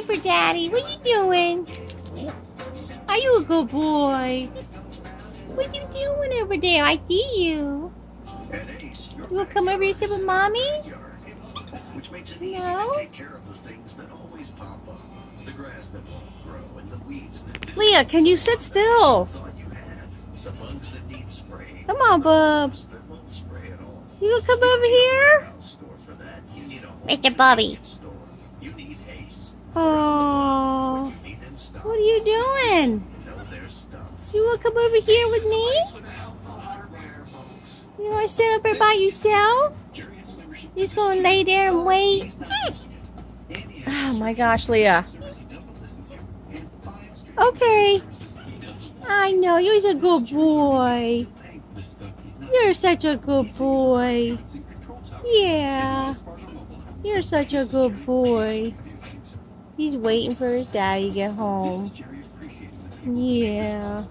wait for Daddy. What you doing? Are you a good boy? What you doing over there? I see you. You wanna come over here and sit with Mommy? Which makes it easy to take care of the things that always pop up. The grass that won't grow and the weeds that Leah, can you sit still? thought you had. The bugs that need spraying. Come on, bub. That won't spray at all. You gonna come over here? Store for that. You need a whole Mr. Bobby. store. You need Ace. Oh, You need in stock. what are you doing? Know their stuff. You wanna come over here with me? You wanna sit up here by yourself? You just gonna lay there and wait? Oh my gosh, Leah. Okay. I know, you're a good boy. You're such a good boy. Yeah. You're such a good boy. He's waiting for his daddy to get home. Yeah.